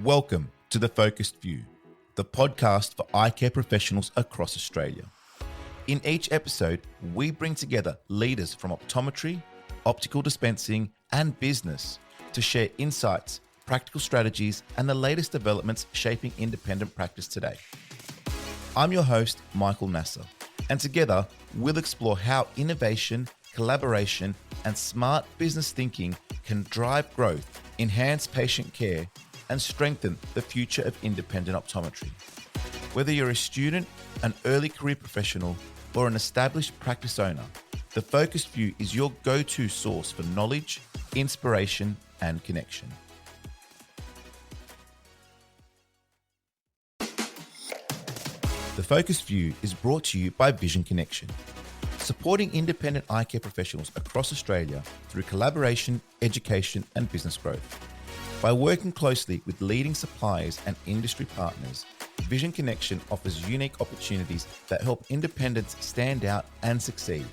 Welcome to The Focused View, the podcast for eye care professionals across Australia. In each episode, we bring together leaders from optometry, optical dispensing, and business to share insights, practical strategies, and the latest developments shaping independent practice today. I'm your host, Michael Nasser, and together we'll explore how innovation, collaboration, and smart business thinking can drive growth, enhance patient care, and strengthen the future of independent optometry. Whether you're a student, an early career professional, or an established practice owner, The Focused View is your go-to source for knowledge, inspiration, and connection. The Focused View is brought to you by Vision Connection, supporting independent eye care professionals across Australia through collaboration, education, and business growth. By working closely with leading suppliers and industry partners, Vision Connection offers unique opportunities that help independents stand out and succeed.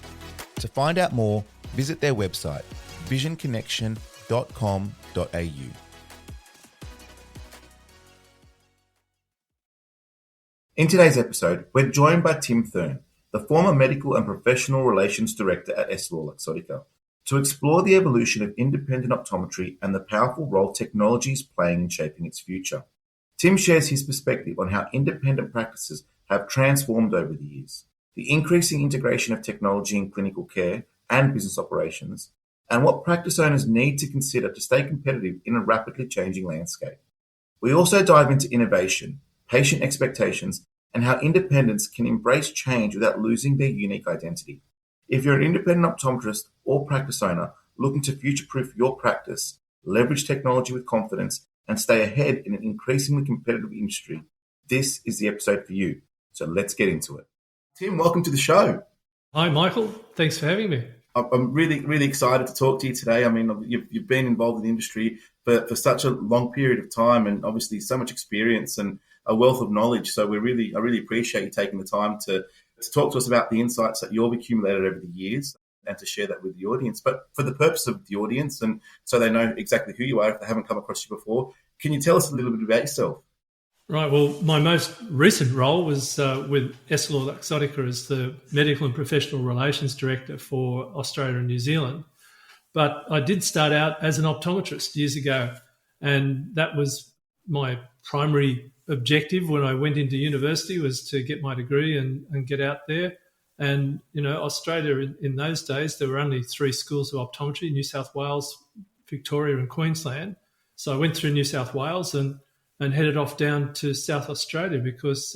To find out more, visit their website, visionconnection.com.au. In today's episode, we're joined by Tim Thurn, the former Medical and Professional Relations Director at EssilorLuxottica, to explore the evolution of independent optometry and the powerful role technology is playing in shaping its future. Tim shares his perspective on how independent practices have transformed over the years, the increasing integration of technology in clinical care and business operations, and what practice owners need to consider to stay competitive in a rapidly changing landscape. We also dive into innovation, patient expectations, and how independents can embrace change without losing their unique identity. If you're an independent optometrist or practice owner looking to future-proof your practice, leverage technology with confidence, and stay ahead in an increasingly competitive industry, this is the episode for you. So let's get into it. Tim, welcome to the show. Hi, Michael. Thanks for having me. I'm really excited to talk to you today. I mean, you've been involved in the industry for such a long period of time and obviously so much experience and a wealth of knowledge. So I really appreciate you taking the time to talk to us about the insights that you've accumulated over the years and to share that with the audience. But for the purpose of the audience and so they know exactly who you are if they haven't come across you before, can you tell us a little bit about yourself? Right. Well, my most recent role was with EssilorLuxottica as the Medical and Professional Relations Director for Australia and New Zealand. But I did start out as an optometrist years ago, and that was my primary objective when I went into university, was to get my degree and get out there. And, you know, Australia in those days, there were only 3 schools of optometry: New South Wales, Victoria and Queensland. So I went through New South Wales and headed off down to South Australia because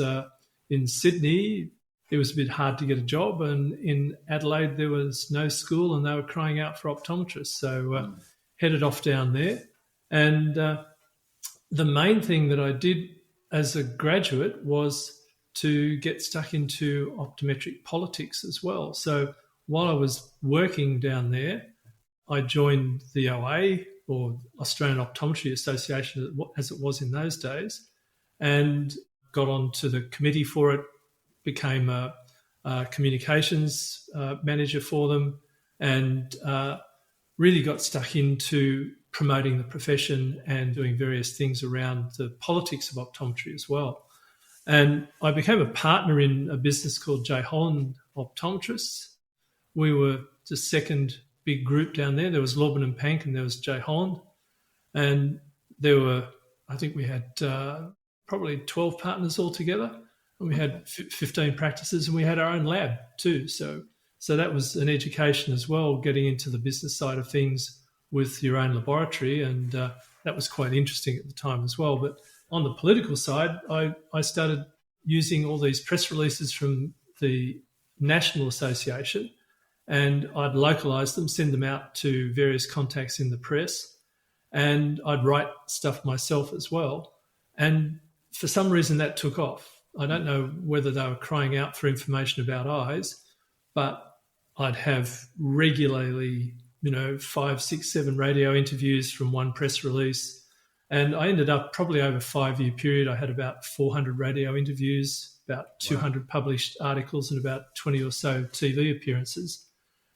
in Sydney it was a bit hard to get a job, and in Adelaide there was no school and they were crying out for optometrists. So headed off down there. And the main thing that I did as a graduate was to get stuck into optometric politics as well. So while I was working down there, I joined the OA, or Australian Optometry Association as it was in those days, and got onto the committee for it, became a communications manager for them, and really got stuck into promoting the profession and doing various things around the politics of optometry as well. And I became a partner in a business called J. Holland Optometrists. We were the second big group down there. There was Lobban and Pank and there was J. Holland. And there were, I think we had probably 12 partners altogether. And we had 15 practices, and we had our own lab too. So that was an education as well, getting into the business side of things with your own laboratory, and that was quite interesting at the time as well. But on the political side, I started using all these press releases from the National Association, and I'd localise them, send them out to various contacts in the press, and I'd write stuff myself as well. And for some reason that took off. I don't know whether they were crying out for information about eyes, but I'd have regularly 5, 6, 7 radio interviews from one press release. And I ended up probably over a 5-year period, I had about 400 radio interviews, about 200 published articles and about 20 or so TV appearances,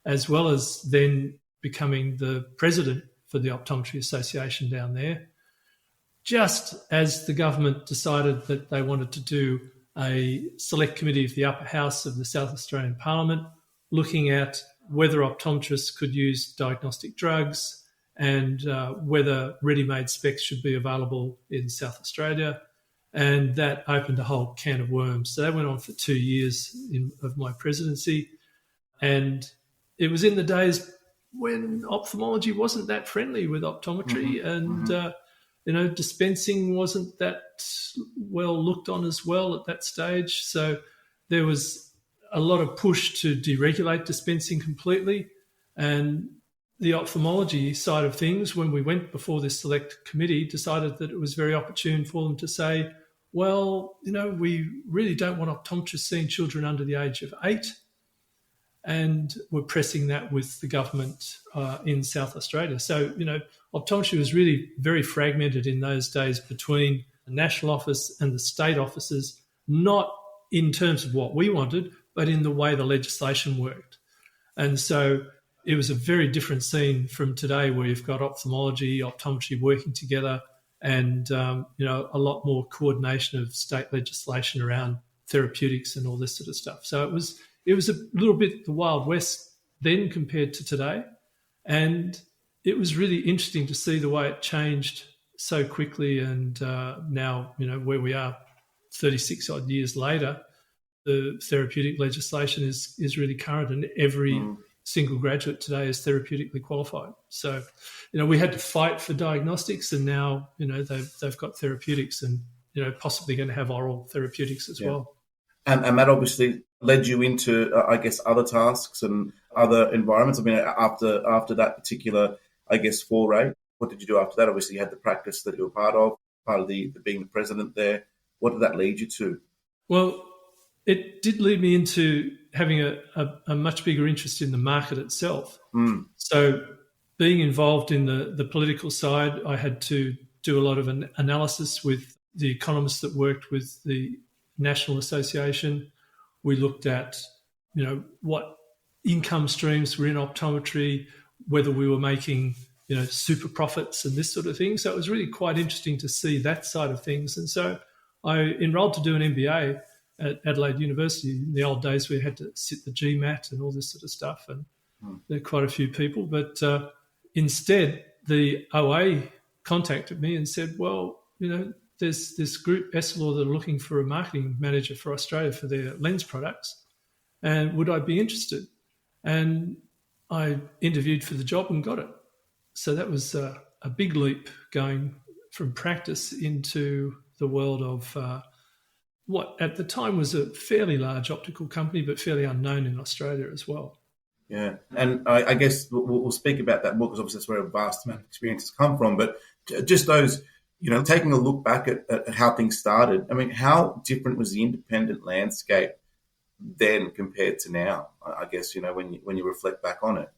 as well as then becoming the president for the Optometry Association down there. just as the government decided that they wanted to do a select committee of the upper house of the South Australian Parliament looking at whether optometrists could use diagnostic drugs and whether ready-made specs should be available in South Australia. And that opened a whole can of worms. So that went on for 2 years of my presidency. And it was in the days when ophthalmology wasn't that friendly with optometry, and dispensing wasn't that well looked on as well at that stage. So there was a lot of push to deregulate dispensing completely. And the ophthalmology side of things, when we went before this select committee, decided that it was very opportune for them to say, well, we really don't want optometrists seeing children under the age of 8. And we're pressing that with the government in South Australia. So, optometry was really very fragmented in those days between the national office and the state offices, not in terms of what we wanted, but in the way the legislation worked. And so it was a very different scene from today, where you've got ophthalmology, optometry working together, and, a lot more coordination of state legislation around therapeutics and all this sort of stuff. So it was a little bit the Wild West then compared to today. And it was really interesting to see the way it changed so quickly. And now, where we are 36 odd years later, the therapeutic legislation is really current, and every single graduate today is therapeutically qualified. So, we had to fight for diagnostics, and now, they've got therapeutics and, possibly going to have oral therapeutics as well. And that obviously led you into, I guess, other tasks and other environments. I mean, after that particular, I guess, foray, what did you do after that? Obviously, you had the practice that you were part of the being the president there. What did that lead you to? Well, it did lead me into having a much bigger interest in the market itself. So being involved in the political side, I had to do a lot of an analysis with the economists that worked with the National Association. We looked at, what income streams were in optometry, whether we were making, super profits and this sort of thing. So it was really quite interesting to see that side of things. And so I enrolled to do an MBA at Adelaide University. In the old days, we had to sit the GMAT and all this sort of stuff, and there are quite a few people. But instead, the OA contacted me and said, well, there's this group, Essilor, that are looking for a marketing manager for Australia for their lens products, and would I be interested? And I interviewed for the job and got it. So that was a big leap, going from practice into the world of what at the time was a fairly large optical company, but fairly unknown in Australia as well. Yeah, and I guess we'll speak about that more, because obviously that's where a vast amount of experience has come from. But just those, taking a look back at how things started, I mean, how different was the independent landscape then compared to now? I guess, when you reflect back on it.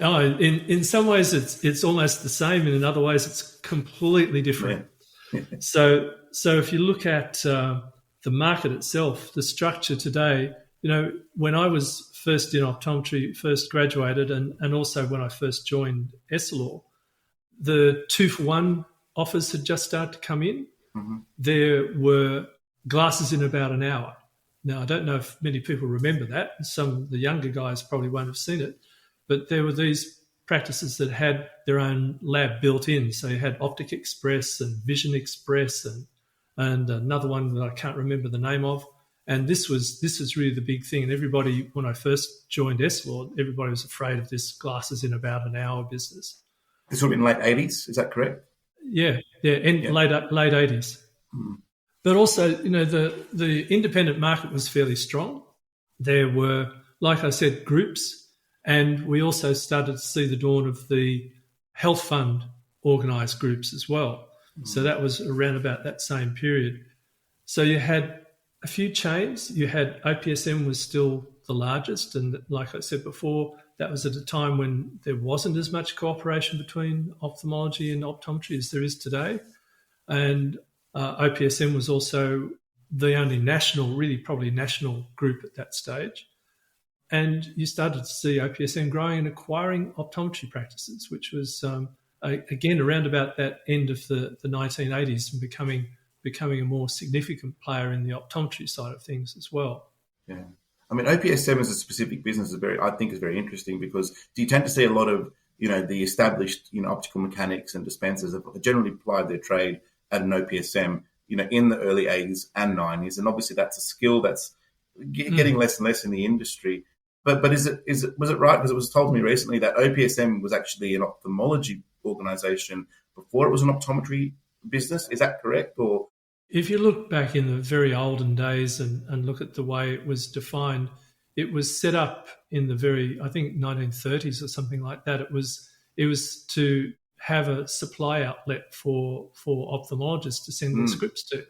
Oh, in some ways it's almost the same, and in other ways it's completely different. Yeah. So if you look at the market itself, the structure today, when I was first in optometry, first graduated, and also when I first joined Essilor, the 2-for-1 offers had just started to come in. There were glasses in about an hour. Now, I don't know if many people remember that. Some of the younger guys probably won't have seen it. But there were these practices that had their own lab built in. So you had Optic Express and Vision Express and another one that I can't remember the name of. And this was really the big thing. And everybody, when I first joined Essilor, everybody was afraid of this glasses in about an hour business. This would have been late 80s, is that correct? Yeah, late 80s. But also, the independent market was fairly strong. There were, like I said, groups. And we also started to see the dawn of the health fund organised groups as well. So that was around about that same period. So you had a few chains. You had OPSM was still the largest. And like I said before, that was at a time when there wasn't as much cooperation between ophthalmology and optometry as there is today. And OPSM was also the only national, really probably national group at that stage. And you started to see OPSM growing and acquiring optometry practices, which was again, around about that end of the 1980s, and becoming a more significant player in the optometry side of things as well. Yeah. I mean, OPS7 as a specific business I think is very interesting, because do you tend to see a lot of, the established, optical mechanics and dispensers have generally applied their trade at an OPSM, in the early 80s and 90s. And obviously that's a skill that's getting less and less in the industry. But was it right? Because it was told to me recently that OPSM was actually an ophthalmology organization before it was an optometry business. Is that correct? Or if you look back in the very olden days and look at the way it was defined, it was set up in the I think 1930s or something like that. It was to have a supply outlet for ophthalmologists to send their scripts to.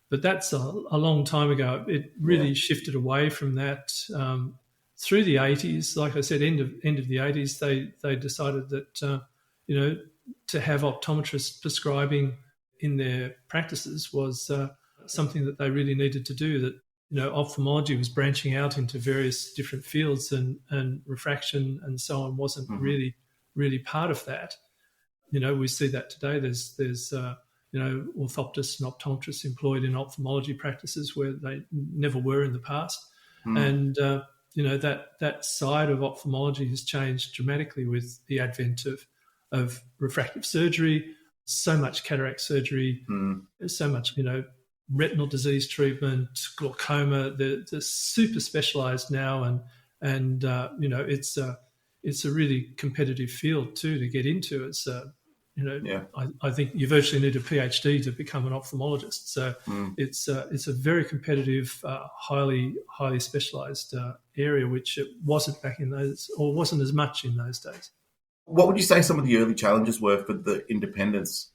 But that's a long time ago. It really shifted away from that through the 80s. Like I said, end of the 80s, they decided that to have optometrists prescribing in their practices was something that they really needed to do. That ophthalmology was branching out into various different fields, and refraction and so on wasn't really part of that. We see that today. There's orthoptists and optometrists employed in ophthalmology practices where they never were in the past. And, that side of ophthalmology has changed dramatically with the advent of refractive surgery, so much cataract surgery, so much, retinal disease treatment, glaucoma. They're super specialised now, and it's a really competitive field too to get into. It's I think you virtually need a PhD to become an ophthalmologist. So it's a very competitive, highly specialised area, which it wasn't back in those, or wasn't as much in those days. What would you say some of the early challenges were for the independents,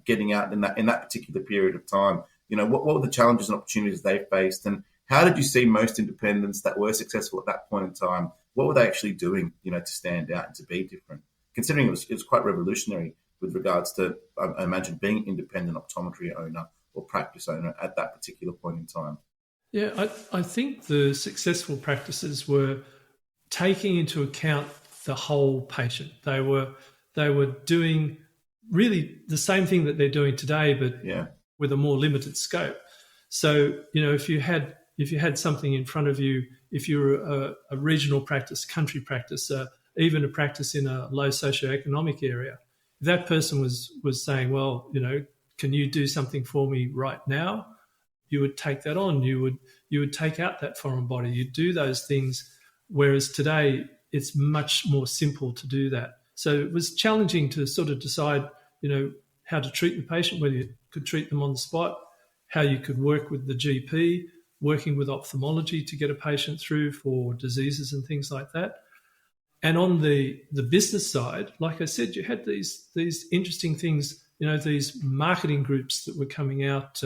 getting out in that particular period of time? What were the challenges and opportunities they faced, and how did you see most independents that were successful at that point in time? What were they actually doing, to stand out and to be different? Considering it was quite revolutionary with regards to, I imagine, being an independent optometry owner or practice owner at that particular point in time. Yeah, I think the successful practices were taking into account the whole patient. They were doing really the same thing that they're doing today, but with a more limited scope. So, if you had something in front of you, if you were a regional practice, country practice, even a practice in a low socioeconomic area, if that person was saying, well, can you do something for me right now? You would take that on. You would take out that foreign body. You'd do those things, whereas today it's much more simple to do that. So it was challenging to sort of decide, how to treat the patient, whether you could treat them on the spot, how you could work with the GP, working with ophthalmology to get a patient through for diseases and things like that. And on the business side, like I said, you had these interesting things, these marketing groups that were coming out,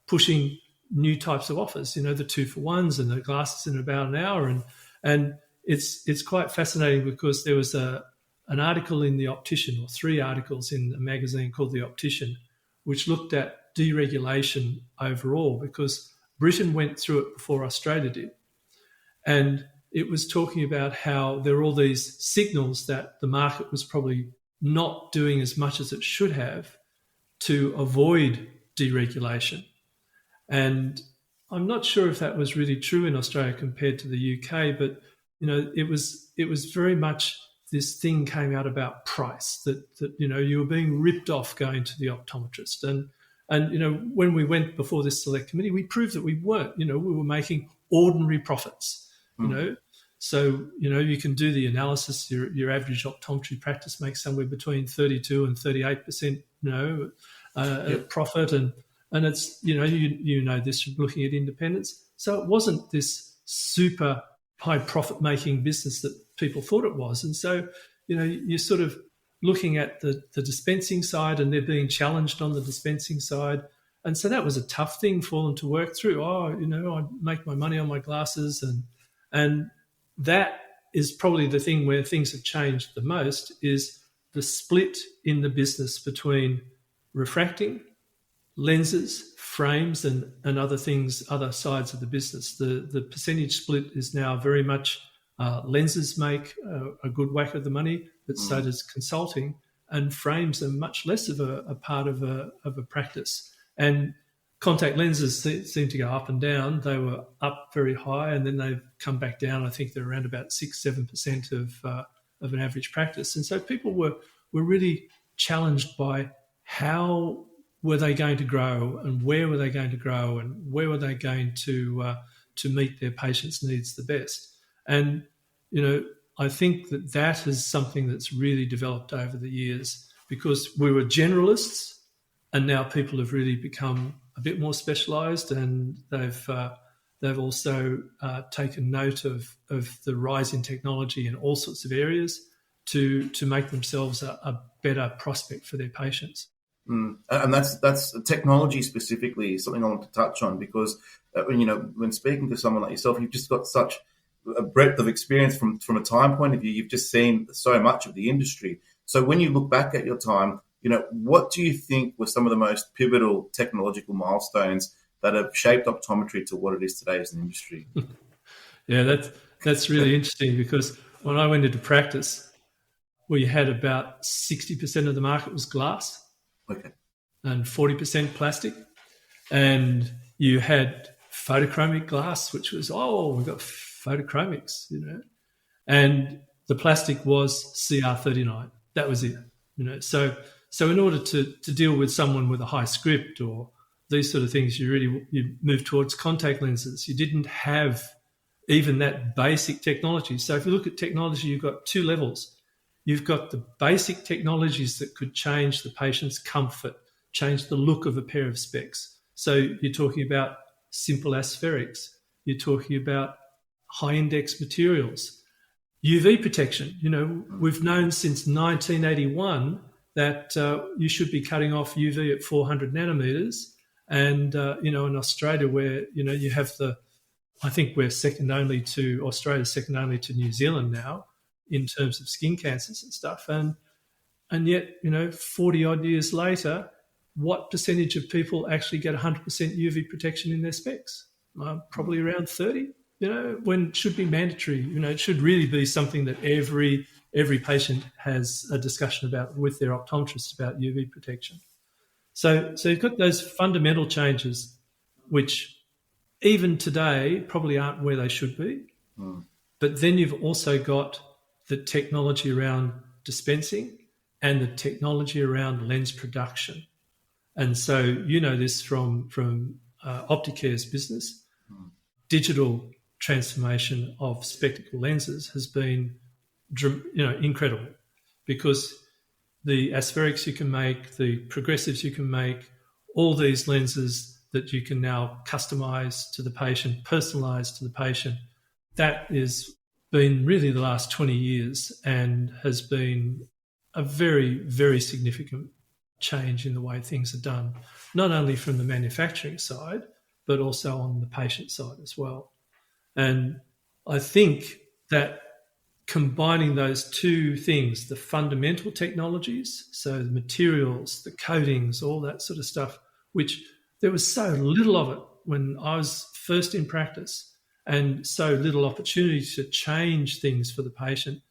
pushing new types of offers, the 2-for-1s and the glasses in about an hour. And it's quite fascinating, because there was an article in The Optician, or 3 articles in a magazine called The Optician, which looked at deregulation overall, because Britain went through it before Australia did. And it was talking about how there were all these signals that the market was probably not doing as much as it should have to avoid deregulation. And I'm not sure if that was really true in Australia compared to the UK, but it was very much, this thing came out about price, that you were being ripped off going to the optometrist. And when we went before this select committee, we proved that we weren't. We were making ordinary profits. So you can do the analysis. Your average optometry practice makes somewhere between 32 and 38%, profit, and it's this from looking at independence. So it wasn't this super high profit making business that people thought it was. And so you're sort of looking at the dispensing side, and they're being challenged on the dispensing side. And so that was a tough thing for them to work through. I make my money on my glasses, and that is probably the thing where things have changed the most, is the split in the business between refracting, lenses, frames, and other things, other sides of the business. The percentage split is now very much lenses make a good whack of the money, but so does consulting, and frames are much less of a part of a practice. And contact lenses seem to go up and down. They were up very high, and then they've come back down. I think they're around about 6-7% of an average practice. And so people were really challenged by how were they going to grow, and where were they going to grow, and where were they going to meet their patients' needs the best. And I think that is something that's really developed over the years, because we were generalists, and now people have really become a bit more specialised, and they've also taken note of the rise in technology in all sorts of areas to make themselves a better prospect for their patients. And that's technology specifically is something I want to touch on, because when speaking to someone like yourself, you've just got such a breadth of experience from a time point of view. You've just seen so much of the industry. So when you look back at your time, what do you think were some of the most pivotal technological milestones that have shaped optometry to what it is today as an industry? Yeah, that's really interesting, because when I went into practice, we had about 60% of the market was glass, okay, and 40% plastic, and you had photochromic glass, which was we've got photochromics, and the plastic was CR39. That was it, So in order to deal with someone with a high script or these sort of things, you move towards contact lenses. You didn't have even that basic technology. So if you look at technology, you've got two levels. You've got the basic technologies that could change the patient's comfort, change the look of a pair of specs. So you're talking about simple aspherics. You're talking about high index materials. UV protection. We've known since 1981 that you should be cutting off UV at 400 nanometers. And, in Australia, where, you have I think we're Australia's second only to New Zealand now in terms of skin cancers and stuff. And yet, 40 odd years later, what percentage of people actually get 100% UV protection in their specs? Probably around 30, when it should be mandatory. It should really be something that every patient has a discussion about with their optometrist about UV protection. So you've got those fundamental changes, which even today probably aren't where they should be. But then you've also got the technology around dispensing and the technology around lens production. And so this from Opticare's business. Digital transformation of spectacle lenses has been incredible, because the aspherics you can make, the progressives you can make, all these lenses that you can now customize to the patient, personalize to the patient, that has been really the last 20 years and has been a very, very significant change in the way things are done, not only from the manufacturing side, but also on the patient side as well. And I think that combining those two things, the fundamental technologies, so the materials, the coatings, all that sort of stuff, which there was so little of it when I was first in practice, and so little opportunity to change things for the patient.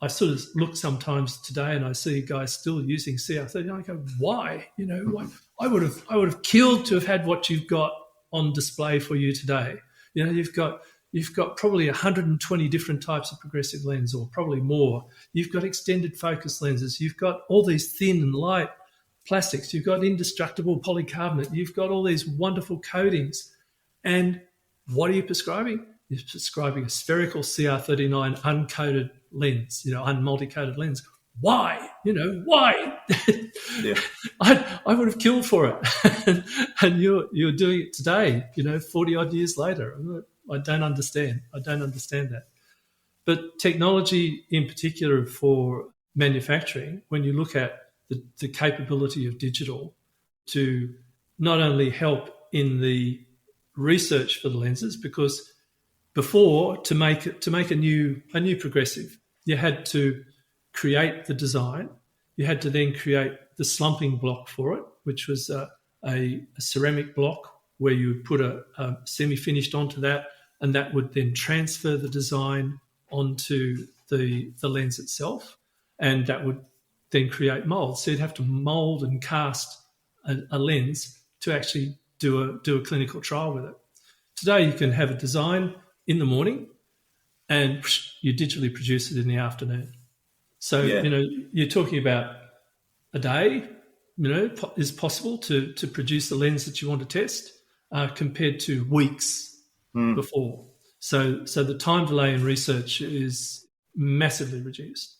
I sort of look sometimes today and I see guys still using CR30. I go, why? Why? I would have killed to have had what you've got on display for you today. You've got probably 120 different types of progressive lens, or probably more. You've got extended focus lenses. You've got all these thin and light plastics. You've got indestructible polycarbonate. You've got all these wonderful coatings. And what are you prescribing? You're prescribing a spherical CR39 uncoated lens, unmulticoated lens. Why? Why? Yeah. I would have killed for it. And you're doing it today, 40 odd years later. I don't understand. I don't understand that. But technology in particular for manufacturing, when you look at the capability of digital to not only help in the research for the lenses, because before, to make a new progressive, you had to create the design. You had to then create the slumping block for it, which was a ceramic block where you would put a semi-finished onto that, and that would then transfer the design onto the lens itself, and that would then create molds. So you'd have to mold and cast a lens to actually do a clinical trial with it. Today, you can have a design in the morning and you digitally produce it in the afternoon. So, you're talking about a day, is possible to produce the lens that you want to test compared to weeks before. So the time delay in research is massively reduced.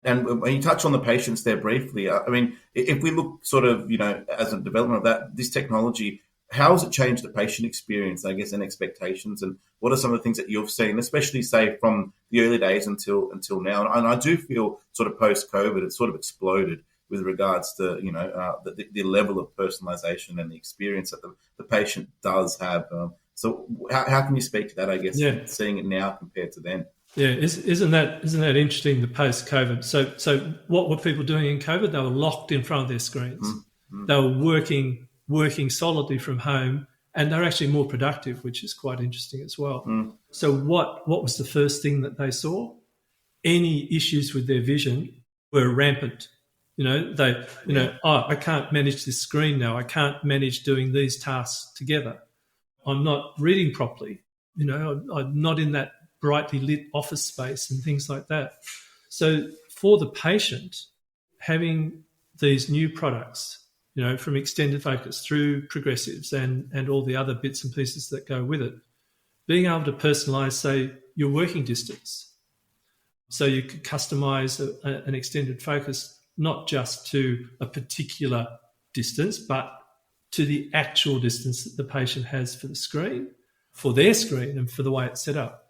And when you touch on the patients there briefly, I mean, if we look sort of, as a development of that, this technology, how has it changed the patient experience, I guess, and expectations? And what are some of the things that you've seen, especially, say, from the early days until now? And I do feel sort of post-COVID, it's sort of exploded with regards to, the level of personalisation and the experience that the patient does have. So how can you speak to that, I guess, seeing it now compared to then? Yeah, isn't that interesting, the post-COVID? So what were people doing in COVID? They were locked in front of their screens. They were working solidly from home, and they're actually more productive, which is quite interesting as well. So what was the first thing that they saw? Any issues with their vision were rampant. I can't manage this screen now. I can't manage doing these tasks together. I'm not reading properly. I'm not in that brightly lit office space and things like that. So for the patient, having these new products, from extended focus through progressives and all the other bits and pieces that go with it, being able to personalise, say, your working distance. So you could customise an extended focus not just to a particular distance, but to the actual distance that the patient has for the screen, for their screen and for the way it's set up.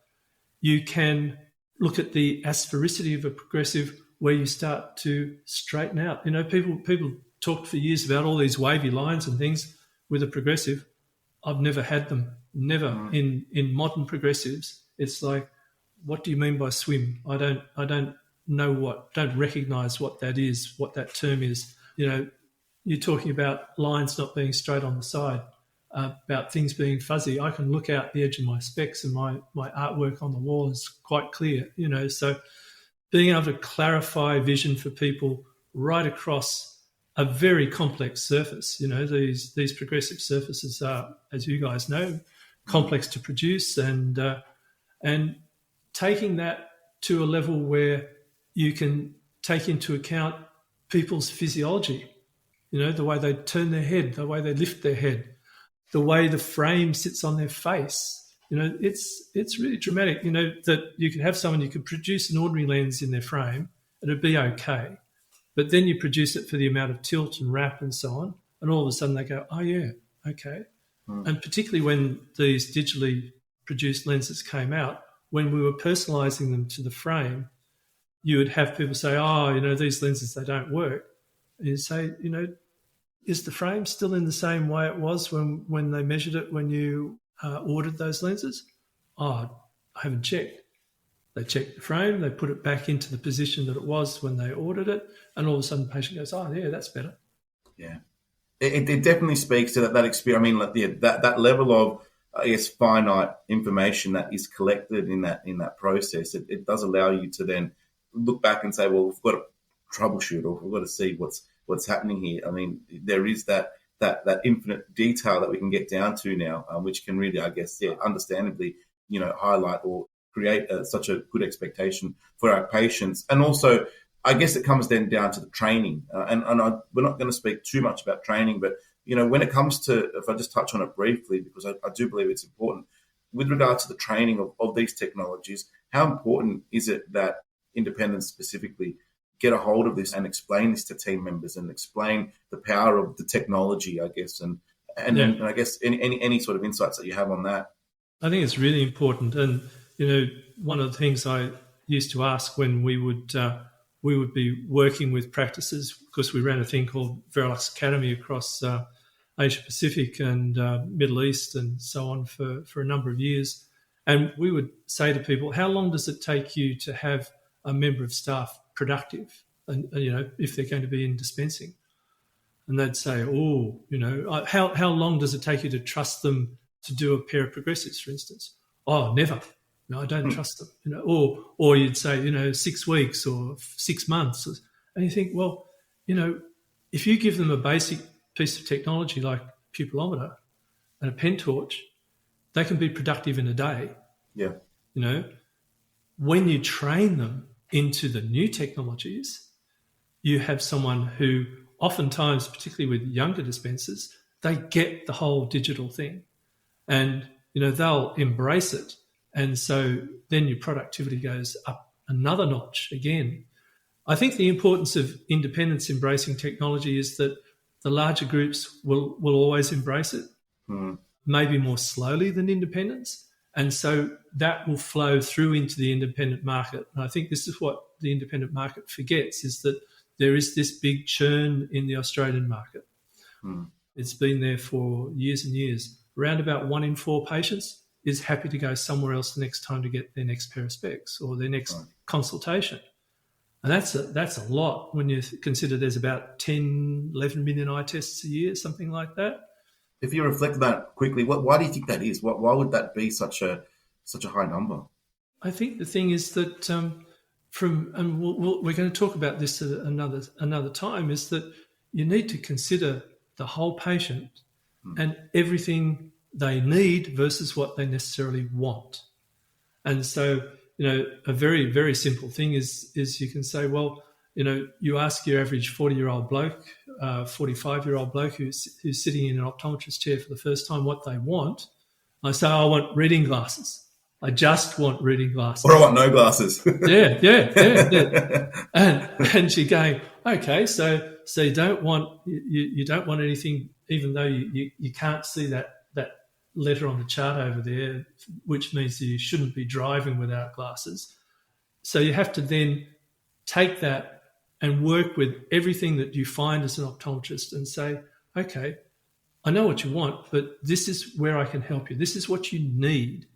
You can look at the asphericity of a progressive where you start to straighten out. People talked for years about all these wavy lines and things with a progressive. I've never had them, never. In modern progressives, it's like, what do you mean by swim? I don't recognise what that is, what that term is. You're talking about lines not being straight on the side, about things being fuzzy. I can look out the edge of my specs and my artwork on the wall is quite clear, So being able to clarify vision for people right across a very complex surface, these progressive surfaces are, as you guys know, complex to produce, and taking that to a level where you can take into account people's physiology, the way they turn their head, the way they lift their head, the way the frame sits on their face. It's really dramatic, that you could have someone, you could produce an ordinary lens in their frame and it'd be okay. But then you produce it for the amount of tilt and wrap and so on, and all of a sudden they go, oh, yeah, okay. And particularly when these digitally produced lenses came out, when we were personalising them to the frame, you would have people say, these lenses, they don't work. And you'd say, is the frame still in the same way it was when they measured it when you ordered those lenses? I haven't checked. They checked the frame, they put it back into the position that it was when they ordered it, and all of a sudden the patient goes, oh, yeah, that's better. Yeah. It definitely speaks to that experience. I mean, that level of, I guess, finite information that is collected in that process. It does allow you to then look back and say, well, we've got to troubleshoot, or we've got to see what's happening here. I mean, there is that infinite detail that we can get down to now, which can really, I guess, understandably, highlight or create such a good expectation for our patients. And also, I guess it comes then down to the training. We're not going to speak too much about training, but, when it comes to, if I just touch on it briefly, because I do believe it's important, with regards to the training of these technologies, how important is it that independents specifically get a hold of this and explain this to team members and explain the power of the technology, I guess, and I guess any sort of insights that you have on that? I think it's really important. And, one of the things I used to ask when we would be working with practices, because we ran a thing called Verilux Academy across Asia Pacific and Middle East and so on for a number of years. And we would say to people, how long does it take you to have a member of staff productive, and if they're going to be in dispensing? And they'd say, how long does it take you to trust them to do a pair of progressives, for instance? Oh, never. No, I don't trust them. Or you'd say, 6 weeks or 6 months. And you think, well, if you give them a basic piece of technology like pupillometer and a pen torch, they can be productive in a day. Yeah. When you train them into the new technologies, you have someone who oftentimes, particularly with younger dispensers, they get the whole digital thing and, they'll embrace it. And so then your productivity goes up another notch again. I think the importance of independents embracing technology is that the larger groups will always embrace it, maybe more slowly than independents. And so that will flow through into the independent market. And I think this is what the independent market forgets, is that there is this big churn in the Australian market. It's been there for years and years. Around about 1 in 4 patients is happy to go somewhere else the next time to get their next pair of specs or their next consultation. And that's a lot when you consider there's about 10, 11 million eye tests a year, something like that. If you reflect on that quickly, why do you think that is? Why would that be such a high number? I think the thing is that we're going to talk about this at another time, is that you need to consider the whole patient and everything they need versus what they necessarily want. And so, a very, very simple thing is you can say, well, you ask your average 40-year-old bloke, 45-year-old bloke who's sitting in an optometrist chair for the first time what they want. I say, I want reading glasses. I just want reading glasses. Or I want no glasses. Yeah. And you're going, okay, so you don't want anything, even though you can't see that letter on the chart over there, which means that you shouldn't be driving without glasses. So you have to then take that and work with everything that you find as an optometrist and say, okay, I know what you want, but this is where I can help you. This is what you need.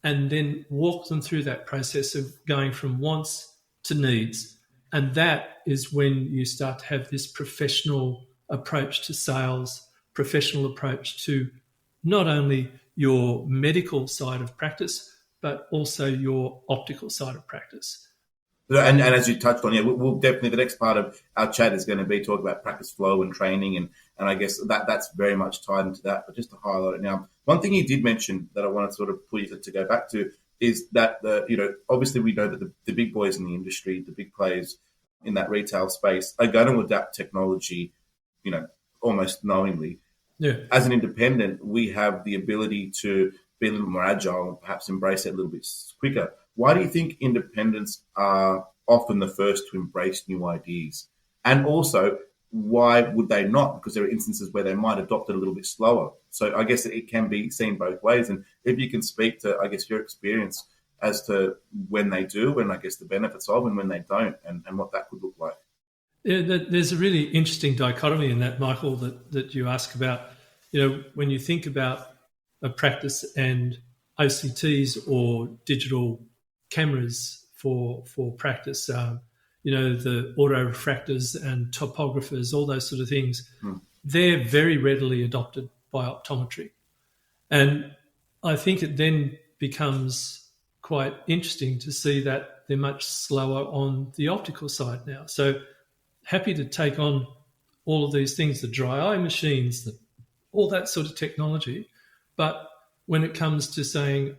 And then walk them through that process of going from wants to needs. And that is when you start to have this professional approach to sales, professional approach to not only your medical side of practice, but also your optical side of practice. And as you touched on, we'll definitely, the next part of our chat is going to be talking about practice flow and training, and I guess that's very much tied into that. But just to highlight it now, one thing you did mention that I want to sort of put you to go back to is that obviously we know that the big boys in the industry, the big players in that retail space, are going to adapt technology, almost knowingly. Yeah. As an independent, we have the ability to be a little more agile and perhaps embrace it a little bit quicker. Why do you think independents are often the first to embrace new ideas? And also, why would they not? Because there are instances where they might adopt it a little bit slower. So I guess it can be seen both ways. And if you can speak to, I guess, your experience as to when they do and I guess the benefits of and when they don't and what that could look like. Yeah, there's a really interesting dichotomy in that, Michael, that you ask about. When you think about a practice and OCTs or digital cameras for practice, the autorefractors and topographers, all those sort of things, they're very readily adopted by optometry. And I think it then becomes quite interesting to see that they're much slower on the optical side now. So happy to take on all of these things, the dry eye machines, all that sort of technology. But when it comes to saying,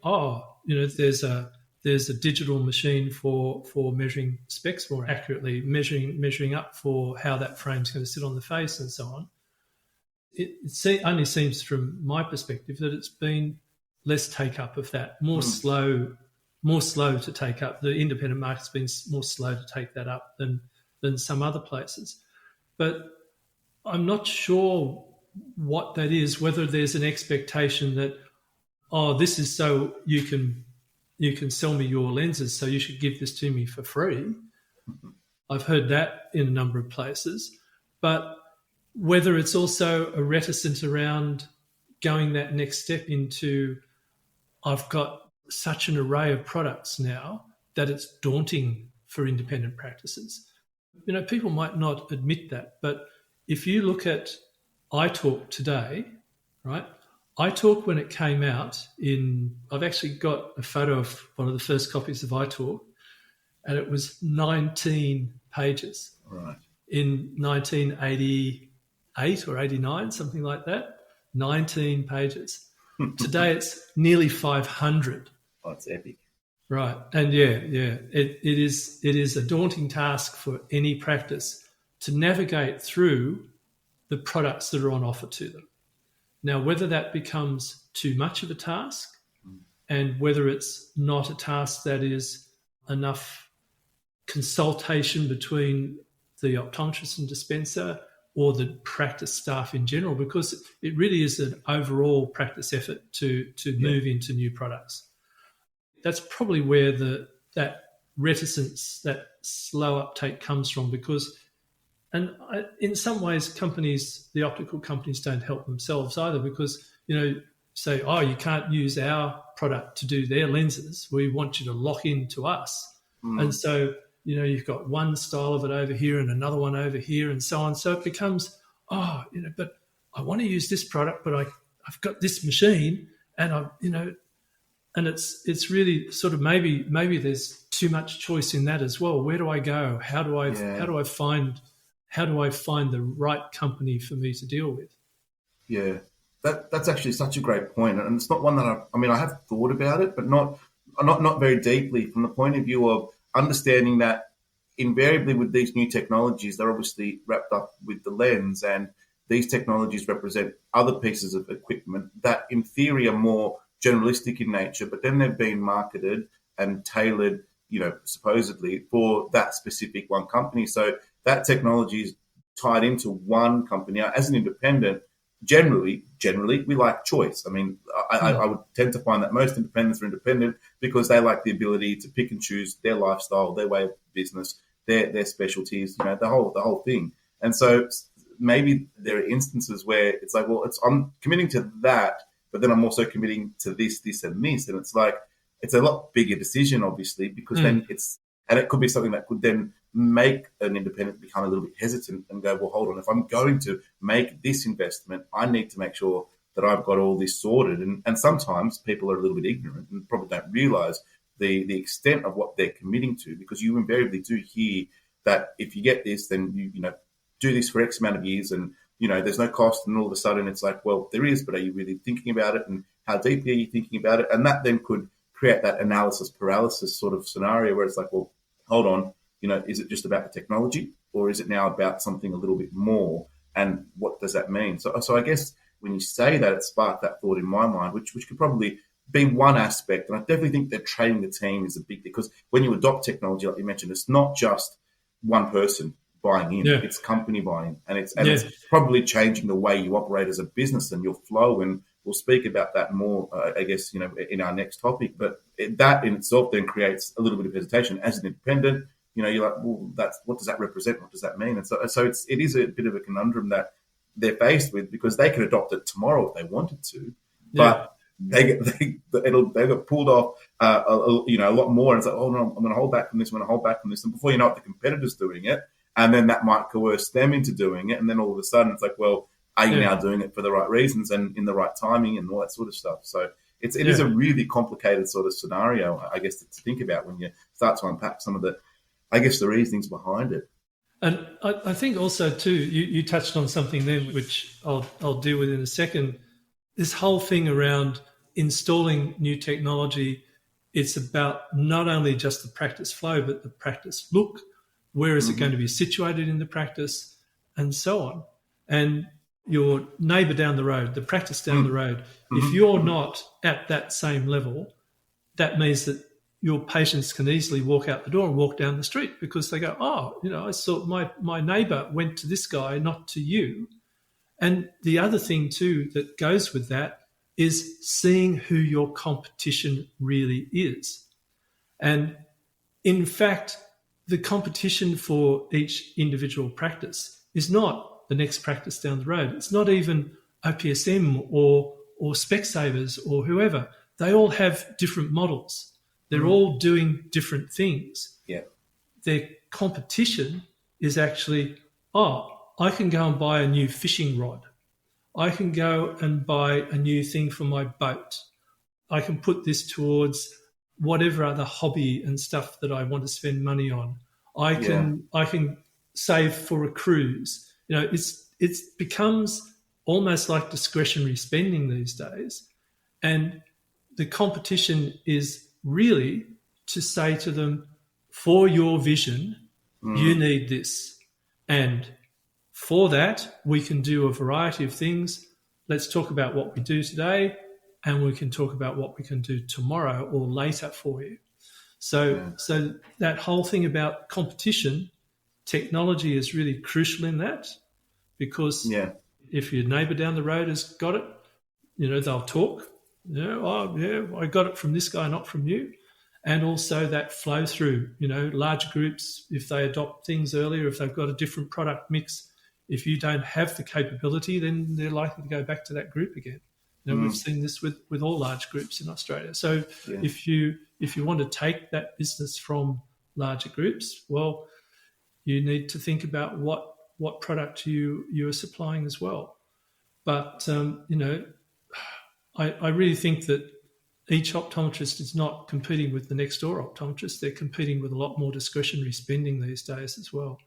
there's a digital machine for measuring specs more accurately, measuring up for how that frame's going to sit on the face and so on, it only seems from my perspective that it's been less take-up of that, more slow to take up. The independent market's been more slow to take that up than some other places. But I'm not sure what that is, whether there's an expectation that, this is so you can sell me your lenses, so you should give this to me for free. I've heard that in a number of places. But whether it's also a reticence around going that next step into, I've got such an array of products now that it's daunting for independent practices. People might not admit that, but if you look at iTalk today, right? iTalk, when it came out I've actually got a photo of one of the first copies of iTalk. and it was 19 pages. Right. In 1988 or 89, something like that, 19 pages. Today it's nearly 500. Oh, it's epic. Right. And it is a daunting task for any practice to navigate through the products that are on offer to them. Now, whether that becomes too much of a task and whether it's not a task that is enough consultation between the optometrist and dispenser or the practice staff in general, because it really is an overall practice effort to move into new products. That's probably where that reticence, that slow uptake comes from, because in some ways companies, the optical companies, don't help themselves either, because, say, oh, you can't use our product to do their lenses. We want you to lock into us. And so, you've got one style of it over here and another one over here and so on. So it becomes, but I want to use this product, but I've got this machine and and it's really sort of maybe there's too much choice in that as well. Where do I go? How do I find the right company for me to deal with? Yeah, that's actually such a great point, and it's not one that I have thought about it, but not very deeply, from the point of view of understanding that invariably with these new technologies, they're obviously wrapped up with the lens, and these technologies represent other pieces of equipment that in theory are more generalistic in nature, but then they've been marketed and tailored, supposedly for that specific one company. So that technology is tied into one company. Now, as an independent, generally, we like choice. I would tend to find that most independents are independent because they like the ability to pick and choose their lifestyle, their way of business, their specialties, the whole thing. And so maybe there are instances where it's like, well, I'm committing to that, but then I'm also committing to this, and this. And it's like, it's a lot bigger decision, obviously, because then it could be something that could then make an independent become a little bit hesitant and go, well, hold on, if I'm going to make this investment, I need to make sure that I've got all this sorted. And sometimes people are a little bit ignorant and probably don't realize the extent of what they're committing to, because you invariably do hear that if you get this, then you do this for X amount of years and, there's no cost. And all of a sudden it's like, well, there is, but are you really thinking about it? And how deeply are you thinking about it? And that then could create that analysis paralysis sort of scenario where it's like, well, hold on, is it just about the technology, or is it now about something a little bit more? And what does that mean? So I guess when you say that, it sparked that thought in my mind, which could probably be one aspect. And I definitely think that training the team is a big, because when you adopt technology, like you mentioned, it's not just one person buying in, it's company buying, and it's probably changing the way you operate as a business and your flow. And we'll speak about that more, I guess, in our next topic. But that in itself then creates a little bit of hesitation as an independent. You're like, well, what does that represent? What does that mean? And so it is a bit of a conundrum that they're faced with, because they could adopt it tomorrow if they wanted to, but they get pulled off, a lot more. And it's like, oh no, I'm going to hold back from this. I'm going to hold back from this. And before you know it, the competitor's doing it, and then that might coerce them into doing it. And then all of a sudden, it's like, well, are you now doing it for the right reasons and in the right timing and all that sort of stuff? So it is a really complicated sort of scenario, I guess, to think about when you start to unpack some of the reasonings behind it. And I think also too, you touched on something then, which I'll deal with in a second. This whole thing around installing new technology, it's about not only just the practice flow, but the practice look. Where is it going to be situated in the practice, and so on. And your neighbour down the road, the practice down the road, if you're not at that same level, that means that your patients can easily walk out the door and walk down the street, because they go, oh, I saw my neighbour went to this guy, not to you. And the other thing too that goes with that is seeing who your competition really is. And in fact, the competition for each individual practice is not the next practice down the road. It's not even OPSM or Specsavers or whoever. They all have different models. They're all doing different things. Yeah. Their competition is actually, I can go and buy a new fishing rod. I can go and buy a new thing for my boat. I can put this towards whatever other hobby and stuff that I want to spend money on. I can save for a cruise. It becomes almost like discretionary spending these days. And the competition is really to say to them, for your vision, you need this. And for that, we can do a variety of things. Let's talk about what we do today, and we can talk about what we can do tomorrow or later for you. So that whole thing about competition, technology is really crucial in that, because if your neighbour down the road has got it, they'll talk. I got it from this guy, not from you. And also that flow through, large groups, if they adopt things earlier, if they've got a different product mix, if you don't have the capability, then they're likely to go back to that group again. We've seen this with all large groups in Australia. So if you want to take that business from larger groups, well, you need to think about what product you are supplying as well. But, I really think that each optometrist is not competing with the next door optometrist. They're competing with a lot more discretionary spending these days as well.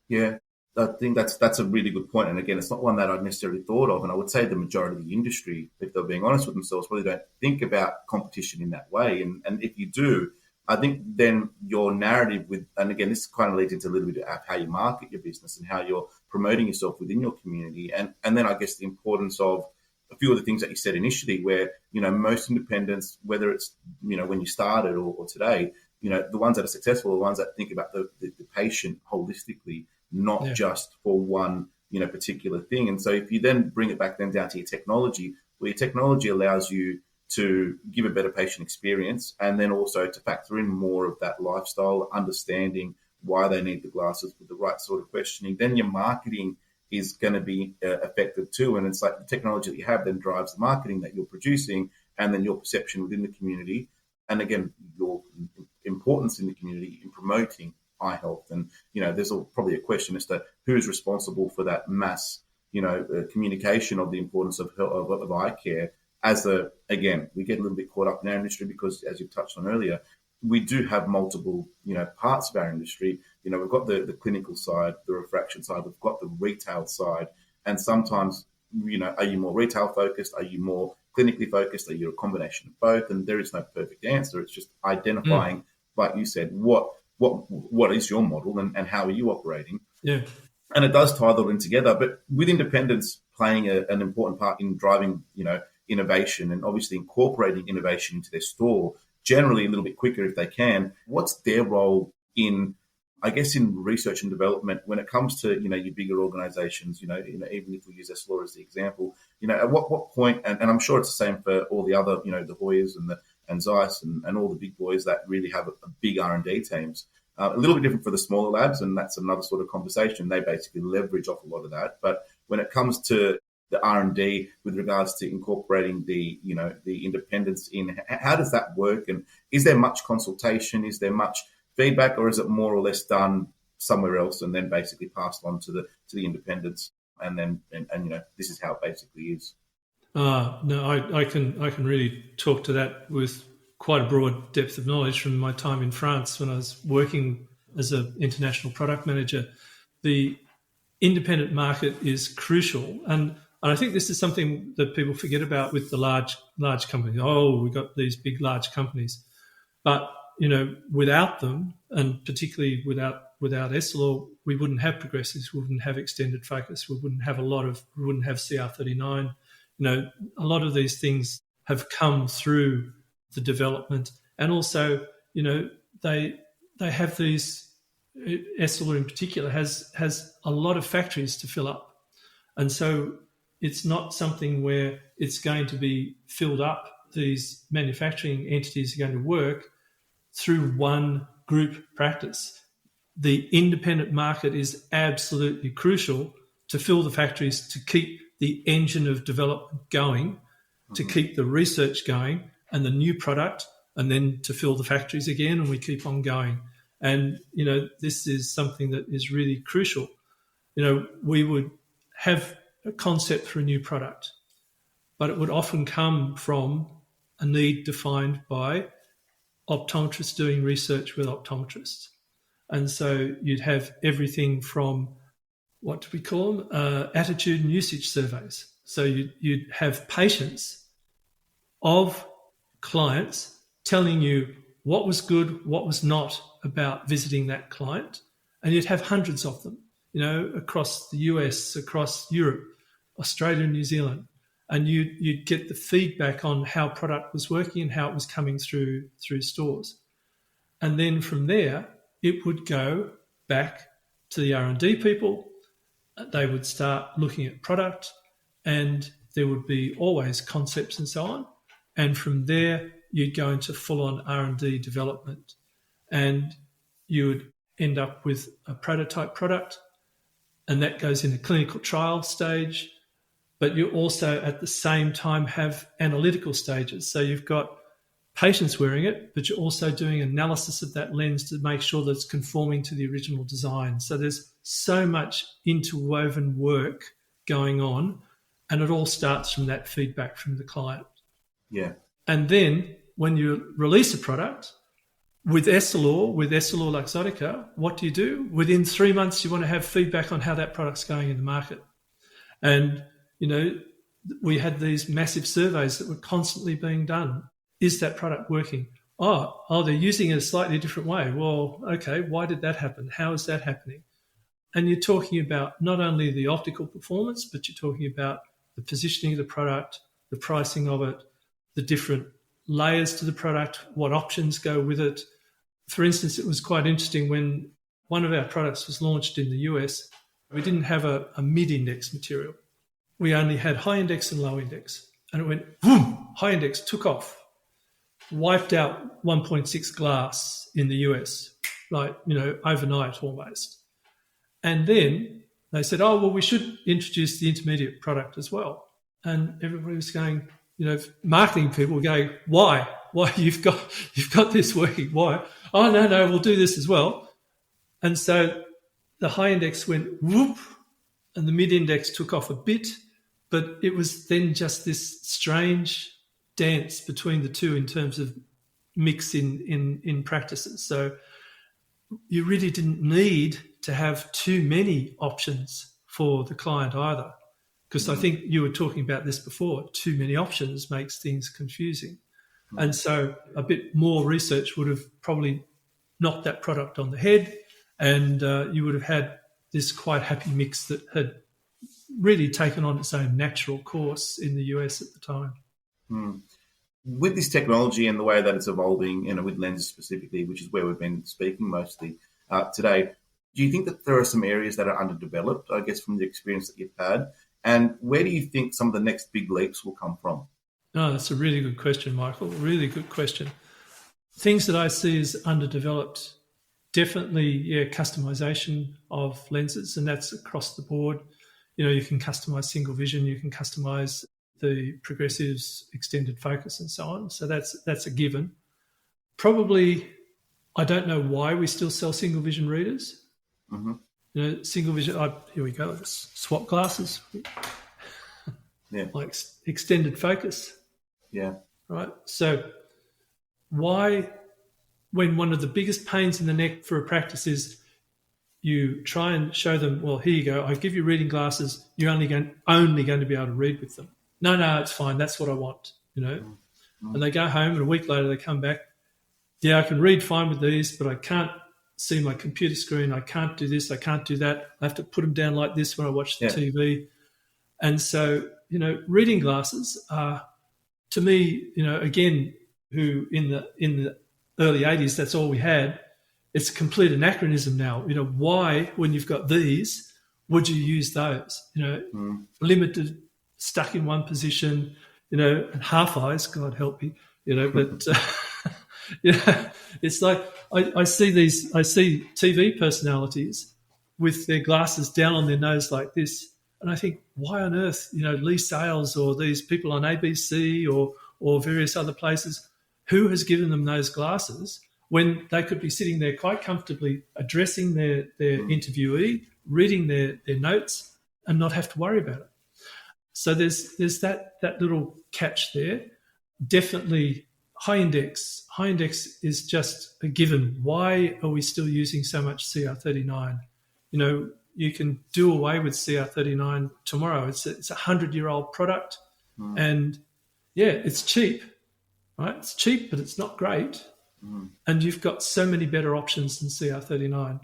Yeah, I think that's a really good point. And again, it's not one that I'd necessarily thought of. And I would say the majority of the industry, if they're being honest with themselves, really don't think about competition in that way. And if you do, I think then your narrative and again, this kind of leads into a little bit of how you market your business and how you're promoting yourself within your community. And then I guess the importance of a few of the things that you said initially where, most independents, whether it's, when you started or today, the ones that are successful are the ones that think about the patient holistically, not just for one, particular thing. And so if you then bring it back then down to your technology, well, your technology allows you to give a better patient experience and then also to factor in more of that lifestyle, understanding why they need the glasses with the right sort of questioning. Then your marketing is going to be effective too. And it's like the technology that you have then drives the marketing that you're producing and then your perception within the community. And again, your importance in the community in promoting eye health. And, there's probably a question as to who's responsible for that mass, communication of the importance of eye care. Again, we get a little bit caught up in our industry because, as you've touched on earlier, we do have multiple, parts of our industry. We've got the clinical side, the refraction side, we've got the retail side. And sometimes, are you more retail focused? Are you more clinically focused? Are you a combination of both? And there is no perfect answer. It's just identifying, like you said, what is your model and how are you operating? Yeah. And it does tie that in together. But with independents playing an important part in driving, innovation and obviously incorporating innovation into their store, generally a little bit quicker if they can, what's their role in research and development when it comes to, your bigger organizations, even if we use Essilor as the example, at what point, and I'm sure it's the same for all the other, the Hoyas and Zeiss and all the big boys that really have a big R&D teams. A little bit different for the smaller labs, and that's another sort of conversation. They basically leverage off a lot of that. But when it comes to the R&D with regards to incorporating the independence in, how does that work? And is there much consultation? Is there much feedback, or is it more or less done somewhere else and then basically passed on to the independents? And then, this is how it basically is. No, I can really talk to that with quite a broad depth of knowledge from my time in France when I was working as an international product manager. The independent market is crucial, and I think this is something that people forget about with the large companies. Oh, we've got these big, large companies. But, without them, and particularly without Essilor, we wouldn't have progressives, we wouldn't have extended focus, we wouldn't have CR39. A lot of these things have come through the development. And also, they have these, Essilor in particular has a lot of factories to fill up. And so it's not something where it's going to be filled up. These manufacturing entities are going to work through one group practice. The independent market is absolutely crucial to fill the factories, to keep the engine of development going, to keep the research going and the new product, and then to fill the factories again, and we keep on going. And, this is something that is really crucial. We would have a concept for a new product, but it would often come from a need defined by optometrists doing research with optometrists. And so you'd have everything from, what do we call them? Attitude and usage surveys. So you'd have patients of clients telling you what was good, what was not about visiting that client. And you'd have hundreds of them, across the US, across Europe, Australia and New Zealand. And you'd get the feedback on how product was working and how it was coming through stores. And then from there, it would go back to the R&D people. They would start looking at product, and there would be always concepts and so on. And from there, you'd go into full-on R&D development, and you would end up with a prototype product, and that goes in a clinical trial stage. But you also, at the same time, have analytical stages. So you've got patients wearing it, but you're also doing analysis of that lens to make sure that it's conforming to the original design. So there's so much interwoven work going on, and it all starts from that feedback from the client. Yeah. And then when you release a product with EssilorLuxottica, what do? Within 3 months, you want to have feedback on how that product's going in the market. And, we had these massive surveys that were constantly being done. Is that product working? Oh, they're using it a slightly different way. Well, okay, why did that happen? How is that happening? And you're talking about not only the optical performance, but you're talking about the positioning of the product, the pricing of it, the different layers to the product, what options go with it. For instance, it was quite interesting when one of our products was launched in the US, we didn't have a mid-index material. We only had high index and low index. And it went, boom, high index took off, wiped out 1.6 glass in the US, overnight almost. And then they said, oh, well, we should introduce the intermediate product as well. And everybody was going, marketing people were going, why? Why you've got this working? Why? Oh, no, we'll do this as well. And so the high index went whoop, and the mid index took off a bit, but it was then just this strange dance between the two in terms of mix in practices. So you really didn't need to have too many options for the client either, because I think you were talking about this before. Too many options makes things confusing. And so a bit more research would have probably knocked that product on the head, and you would have had this quite happy mix that had really taken on its own natural course in the US at the time. With this technology and the way that it's evolving, with lenses specifically, which is where we've been speaking mostly today, do you think that there are some areas that are underdeveloped, I guess, from the experience that you've had? And where do you think some of the next big leaps will come from? No, that's a really good question, Michael. Really good question. Things that I see as underdeveloped, definitely, customization of lenses, and that's across the board. You can customize single vision, you can customize the progressives, extended focus, and so on. So that's a given. Probably, I don't know why we still sell single vision readers. Mm-hmm. Single vision. Here we go. Swap glasses. Yeah. Like extended focus. Yeah. Right. So why, when one of the biggest pains in the neck for a practice is you try and show them, well, here you go, I give you reading glasses, you're only going to be able to read with them. No, it's fine. That's what I want, Mm-hmm. And they go home, and a week later they come back. Yeah, I can read fine with these, but I can't see my computer screen. I can't do this. I can't do that. I have to put them down like this when I watch the TV. And so, reading glasses are, to me, again, who in the early 80s, that's all we had. It's a complete anachronism now. Why, when you've got these, would you use those? Limited, stuck in one position, and half eyes, God help me, but it's like I see TV personalities with their glasses down on their nose like this, and I think, why on earth, Lee Sales or these people on ABC or various other places, who has given them those glasses when they could be sitting there quite comfortably addressing their interviewee, reading their notes, and not have to worry about it. So there's that little catch there. Definitely high index. High index is just a given. Why are we still using so much CR39? You can do away with CR39 tomorrow. It's a 100-year-old product, and it's cheap, right? It's cheap, but it's not great. And you've got so many better options than CR39.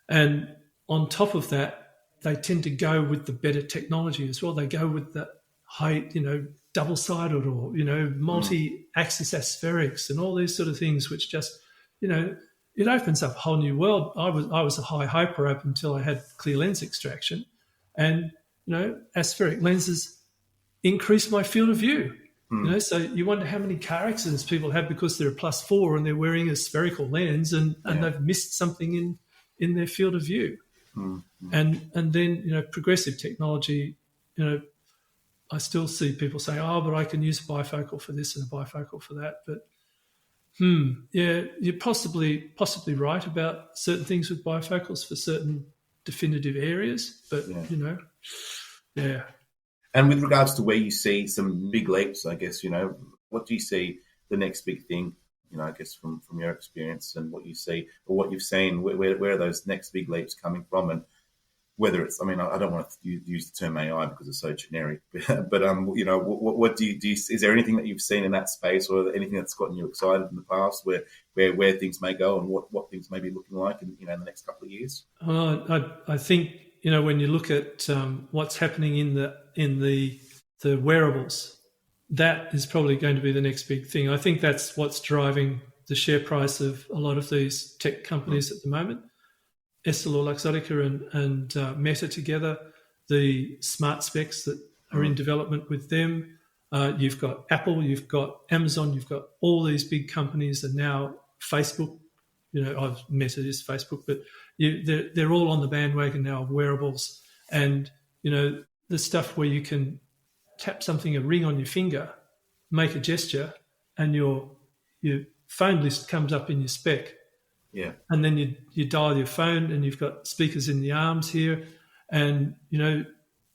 And on top of that, they tend to go with the better technology as well. They go with the high, double-sided or, multi-axis aspherics and all these sort of things, which just, it opens up a whole new world. I was a high hyperope until I had clear lens extraction. And, aspheric lenses increase my field of view. So you wonder how many car accidents people have because they're a +4 and they're wearing a spherical lens and they've missed something in their field of view. And then, progressive technology, I still see people say, but I can use a bifocal for this and a bifocal for that. But, you're possibly right about certain things with bifocals for certain definitive areas. But, And with regards to where you see some big leaps, I guess, what do you see the next big thing, I guess from your experience and what you see or what you've seen, where are those next big leaps coming from? And whether it's, I don't want to use the term AI because it's so generic, but what do you is there anything that you've seen in that space or anything that's gotten you excited in the past where things may go and what things may be looking like in the next couple of years? I think, when you look at what's happening in the wearables, that is probably going to be the next big thing. I think that's what's driving the share price of a lot of these tech companies at the moment. EssilorLuxottica and Meta together, the smart specs that are in development with them. You've got Apple, you've got Amazon, you've got all these big companies, and now Facebook. Meta is Facebook, but they're all on the bandwagon now of wearables. And, the stuff where you can tap something, a ring on your finger, make a gesture, and your phone list comes up in your spec. Yeah. And then you dial your phone and you've got speakers in the arms here. And,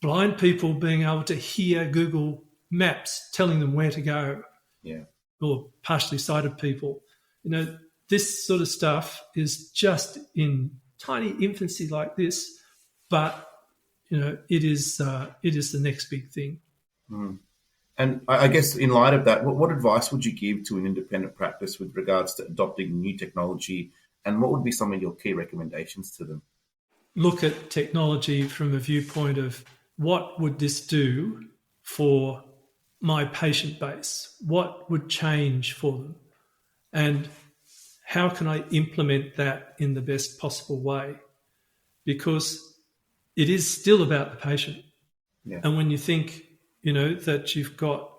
blind people being able to hear Google Maps telling them where to go. Yeah. Or partially sighted people. This sort of stuff is just in tiny infancy like this, but, it is the next big thing. And I guess in light of that, what advice would you give to an independent practice with regards to adopting new technology, and what would be some of your key recommendations to them? Look at technology from a viewpoint of what would this do for my patient base? What would change for them? And how can I implement that in the best possible way? Because it is still about the patient. Yeah. And when you think, that you've got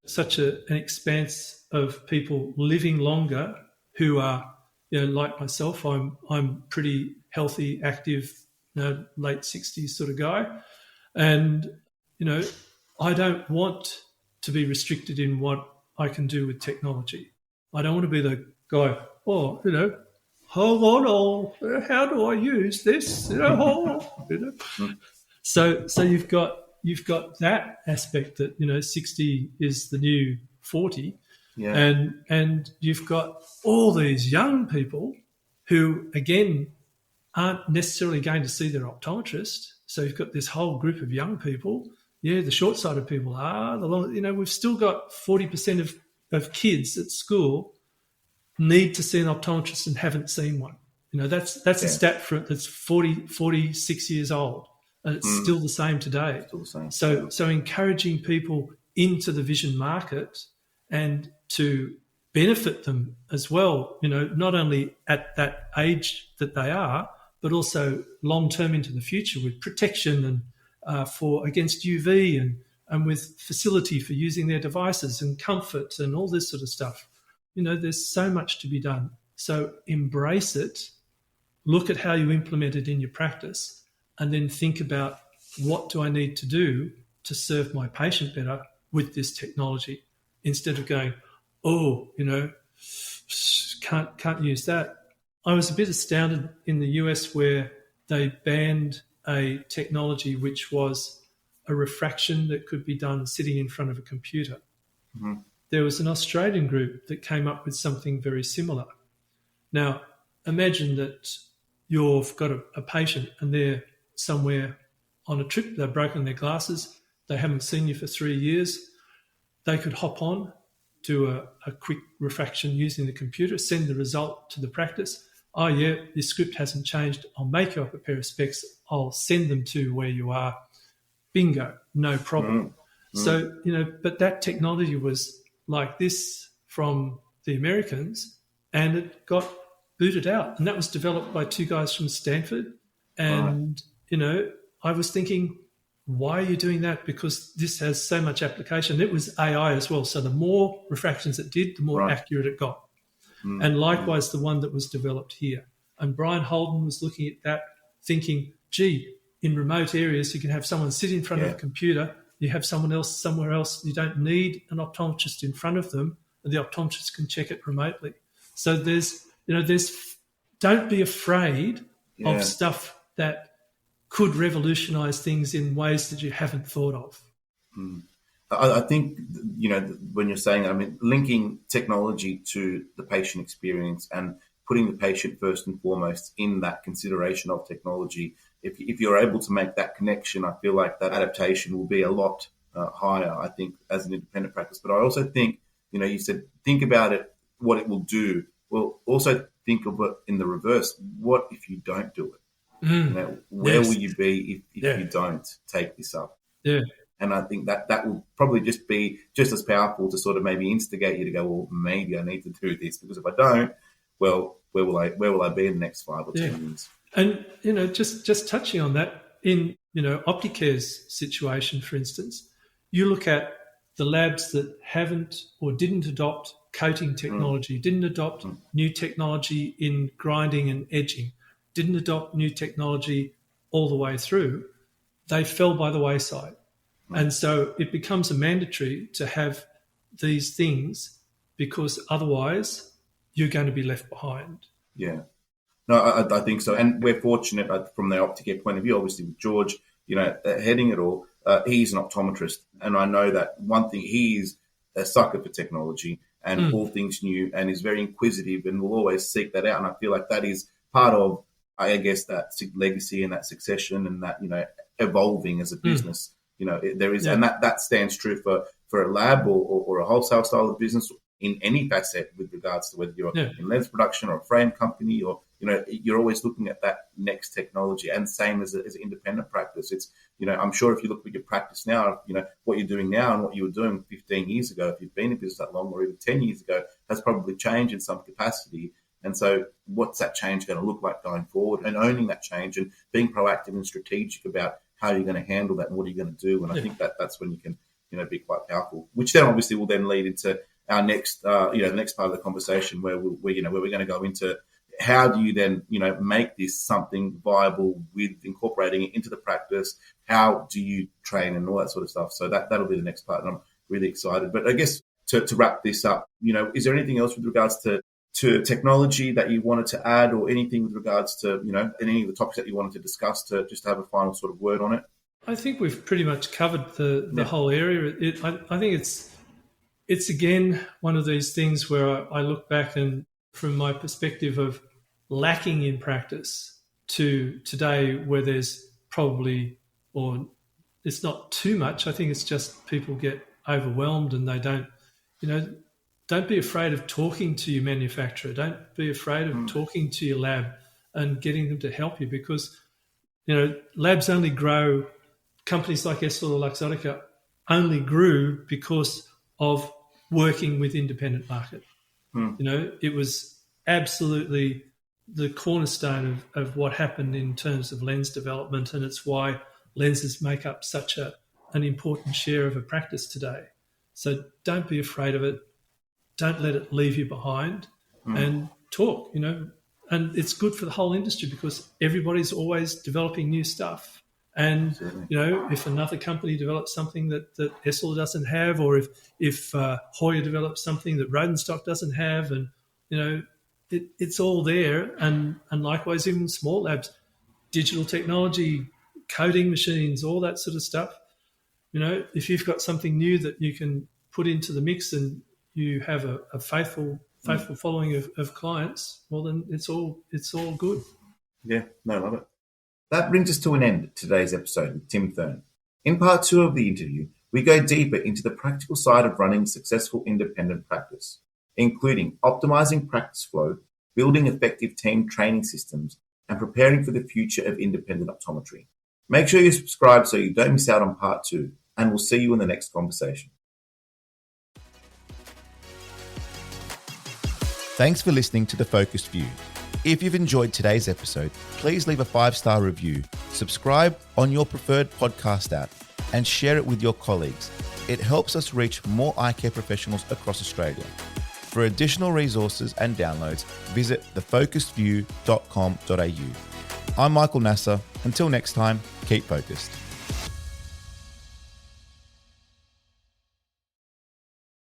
such an expanse of people living longer who are, like myself, I'm pretty healthy, active, late 60s sort of guy. And, I don't want to be restricted in what I can do with technology. I don't want to be the guy, hold on, how do I use this? So you've got that aspect that 60 is the new 40, and you've got all these young people who again aren't necessarily going to see their optometrist. So you've got this whole group of young people. Yeah, the short-sighted people are. We've still got 40% of kids at school need to see an optometrist and haven't seen one. That's a stat that's 46 years old, and it's still the same today. Still the same. So encouraging people into the vision market and to benefit them as well, not only at that age that they are, but also long-term into the future with protection and for against UV and with facility for using their devices and comfort and all this sort of stuff. There's so much to be done. So embrace it, look at how you implement it in your practice, and then think about what do I need to do to serve my patient better with this technology, instead of going, can't use that. I was a bit astounded in the US where they banned a technology which was a refraction that could be done sitting in front of a computer. there was an Australian group that came up with something very similar. Now, imagine that you've got a patient and they're somewhere on a trip, they've broken their glasses, they haven't seen you for 3 years. They could hop on, do a quick refraction using the computer, send the result to the practice. Oh, yeah, your script hasn't changed. I'll make you up a pair of specs. I'll send them to where you are. Bingo, no problem. So, but that technology was like this from the Americans, and it got booted out. And that was developed by 2 guys from Stanford. And, I was thinking, why are you doing that? Because this has so much application. It was AI as well. So the more refractions it did, the more accurate it got. And likewise, the one that was developed here. And Brian Holden was looking at that, thinking, gee, in remote areas, you can have someone sit in front of a computer. You have someone else somewhere else. You don't need an optometrist in front of them, and the optometrist can check it remotely. So don't be afraid of stuff that could revolutionise things in ways that you haven't thought of. I think, when you're saying, linking technology to the patient experience and putting the patient first and foremost in that consideration of technology, if you're able to make that connection, I feel like that adaptation will be a lot higher, I think, as an independent practice. But I also think, you said, think about it, what it will do. Well, also think of it in the reverse. What if you don't do it? Where will you be if you don't take this up? Yeah. And I think that will probably just be just as powerful to sort of maybe instigate you to go, well, maybe I need to do this, because if I don't, well, where will I be in the next 5 or 10 years? And, just touching on that, in, Opticare's situation, for instance, you look at the labs that haven't or didn't adopt coating technology, didn't adopt new technology in grinding and edging, didn't adopt new technology all the way through, they fell by the wayside. And so it becomes a mandatory to have these things, because otherwise you're going to be left behind. Yeah. No, I think so. And we're fortunate from the Opticare point of view, obviously with George, heading it all. He's an optometrist. And I know that one thing, he is a sucker for technology and all things new, and is very inquisitive and will always seek that out. And I feel like that is part of, I guess, that legacy and that succession and that, evolving as a business. There is, and that stands true for a lab or a wholesale style of business in any facet, with regards to whether you're in lens production or a frame company, or, you're always looking at that next technology. And same as an independent practice. It's, I'm sure if you look at your practice now, what you're doing now and what you were doing 15 years ago, if you've been in business that long, or even 10 years ago, has probably changed in some capacity. And so what's that change going to look like going forward, and owning that change and being proactive and strategic about how you're going to handle that and what are you going to do. And I think that's when you can, be quite powerful, which then obviously will then lead into our next, the next part of the conversation where we're going to go into how do you then, make this something viable with incorporating it into the practice? How do you train and all that sort of stuff? So that'll be the next part. And I'm really excited. But I guess to wrap this up, is there anything else with regards to technology that you wanted to add, or anything with regards to, any of the topics that you wanted to discuss, to just have a final sort of word on it? I think we've pretty much covered the whole area. I think it's again one of these things where I look back, and from my perspective of lacking in practice to today, where there's probably, or it's not too much. I think it's just people get overwhelmed and they don't, don't be afraid of talking to your manufacturer. Don't be afraid of talking to your lab and getting them to help you, because, labs only grow. Companies like EssilorLuxottica only grew because of working with independent market. It was absolutely the cornerstone of what happened in terms of lens development, and it's why lenses make up such an important share of a practice today. So don't be afraid of it. Don't let it leave you behind, and talk, and it's good for the whole industry, because everybody's always developing new stuff. And, if another company develops something that Essilor doesn't have, or if Hoyer develops something that Rodenstock doesn't have, and, it's all there. And likewise, even small labs, digital technology, coding machines, all that sort of stuff. If you've got something new that you can put into the mix and you have a faithful following of clients, well, then it's all good. Yeah, no, I love it. That brings us to an end of today's episode with Tim Thurn. In part 2 of the interview, we go deeper into the practical side of running a successful independent practice, including optimizing practice flow, building effective team training systems, and preparing for the future of independent optometry. Make sure you subscribe so you don't miss out on part 2, and we'll see you in the next conversation. Thanks for listening to The Focused View. If you've enjoyed today's episode, please leave a 5-star review, subscribe on your preferred podcast app, and share it with your colleagues. It helps us reach more eye care professionals across Australia. For additional resources and downloads, visit thefocusedview.com.au. I'm Michael Nasser. Until next time, keep focused.